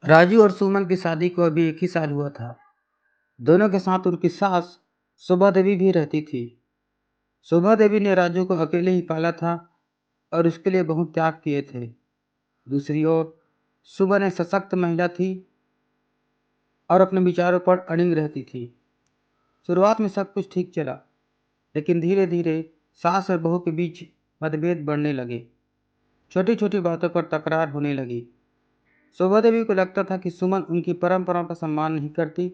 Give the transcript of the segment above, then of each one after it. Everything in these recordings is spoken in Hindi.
राजू और सुमन की शादी को अभी 1 ही साल हुआ था। दोनों के साथ उनकी सास शोभा देवी भी रहती थी। शोभा देवी ने राजू को अकेले ही पाला था और उसके लिए बहुत त्याग किए थे। दूसरी ओर सुमन एक सशक्त महिला थी और अपने विचारों पर अड़िग रहती थी। शुरुआत में सब कुछ ठीक चला, लेकिन धीरे धीरे सास और बहू के बीच मतभेद बढ़ने लगे। छोटी छोटी बातों पर तकरार होने लगी। शोभा देवी को लगता था कि सुमन उनकी परंपराओं का सम्मान नहीं करती,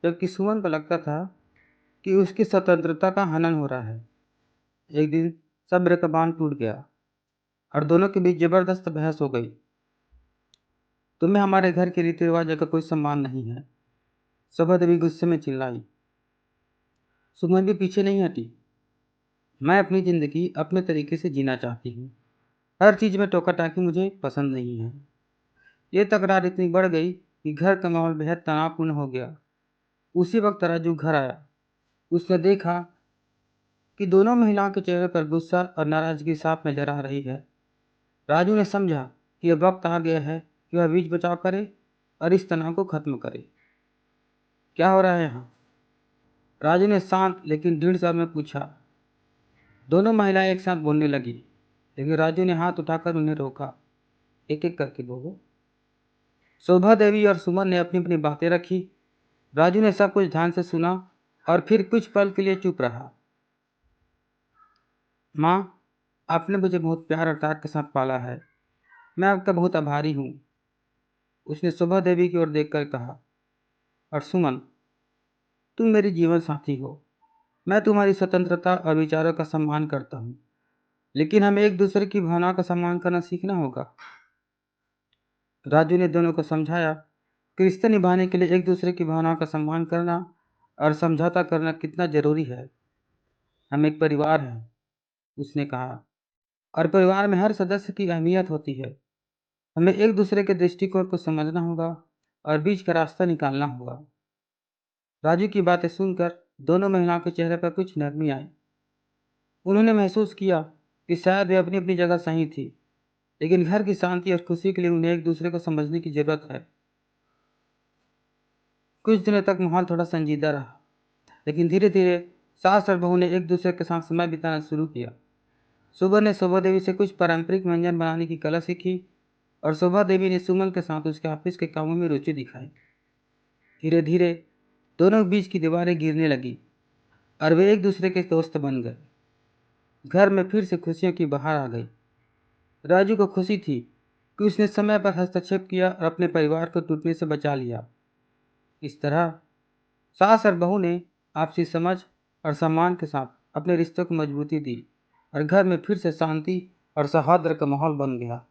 जबकि सुमन को लगता था कि उसकी स्वतंत्रता का हनन हो रहा है। एक दिन सब्र का बांध टूट गया और दोनों के बीच जबरदस्त बहस हो गई। तुम्हें हमारे घर के रीति रिवाज का कोई सम्मान नहीं है, शोभा देवी गुस्से में चिल्लाई। सुमन भी पीछे नहीं हटी। मैं अपनी जिंदगी अपने तरीके से जीना चाहती हूँ। हर चीज में टोका टाकी मुझे पसंद नहीं है। ये तकरार इतनी बढ़ गई कि घर का माहौल बेहद तनावपूर्ण हो गया। उसी वक्त राजू घर आया। उसने देखा कि दोनों महिलाओं के चेहरे पर गुस्सा और नाराजगी साफ नजर आ रही है। राजू ने समझा कि अब वक्त आ गया है कि वह बीच बचाव करे और इस तनाव को खत्म करे। क्या हो रहा है यहाँ? राजू ने शांत लेकिन दृढ़ स्वर में पूछा। दोनों महिलाएं एक साथ बोलने लगी, लेकिन राजू ने हाथ उठाकर उन्हें रोका। एक एक करके बोलो। शोभा देवी और सुमन ने अपनी अपनी बातें रखी। राजू ने सब कुछ ध्यान से सुना और फिर कुछ पल के लिए चुप रहा। माँ, आपने मुझे बहुत प्यार और त्याग के साथ पाला है। मैं आपका बहुत आभारी हूँ, उसने शोभा देवी की ओर देखकर कहा। और सुमन, तुम मेरी जीवन साथी हो। मैं तुम्हारी स्वतंत्रता और विचारों का सम्मान करता हूँ, लेकिन हमें एक दूसरे की भावनाओं का सम्मान करना सीखना होगा। राजू ने दोनों को समझाया कि रिश्ते निभाने के लिए एक दूसरे की भावनाओं का सम्मान करना और समझौता करना कितना जरूरी है। हम एक परिवार हैं, उसने कहा, और परिवार में हर सदस्य की अहमियत होती है। हमें एक दूसरे के दृष्टिकोण को समझना होगा और बीच का रास्ता निकालना होगा। राजू की बातें सुनकर दोनों महिलाओं के चेहरे पर कुछ नरमी आई। उन्होंने महसूस किया कि शायद वे अपनी अपनी जगह सही थी, लेकिन घर की शांति और खुशी के लिए उन्हें एक दूसरे को समझने की जरूरत है। कुछ दिनों तक माहौल थोड़ा संजीदा रहा, लेकिन धीरे धीरे सास और बहू ने एक दूसरे के साथ समय बिताना शुरू किया। सुबह ने शोभा देवी से कुछ पारंपरिक व्यंजन बनाने की कला सीखी और शोभा देवी ने सुमन के साथ उसके ऑफिस के कामों में रुचि दिखाई। धीरे धीरे दोनों के बीच की दीवारें गिरने लगी और वे एक दूसरे के दोस्त बन गए। घर में फिर से खुशियों की बहार आ गई। राजू को खुशी थी कि उसने समय पर हस्तक्षेप किया और अपने परिवार को टूटने से बचा लिया। इस तरह सास और बहू ने आपसी समझ और सम्मान के साथ अपने रिश्तों को मजबूती दी और घर में फिर से शांति और सौहार्द का माहौल बन गया।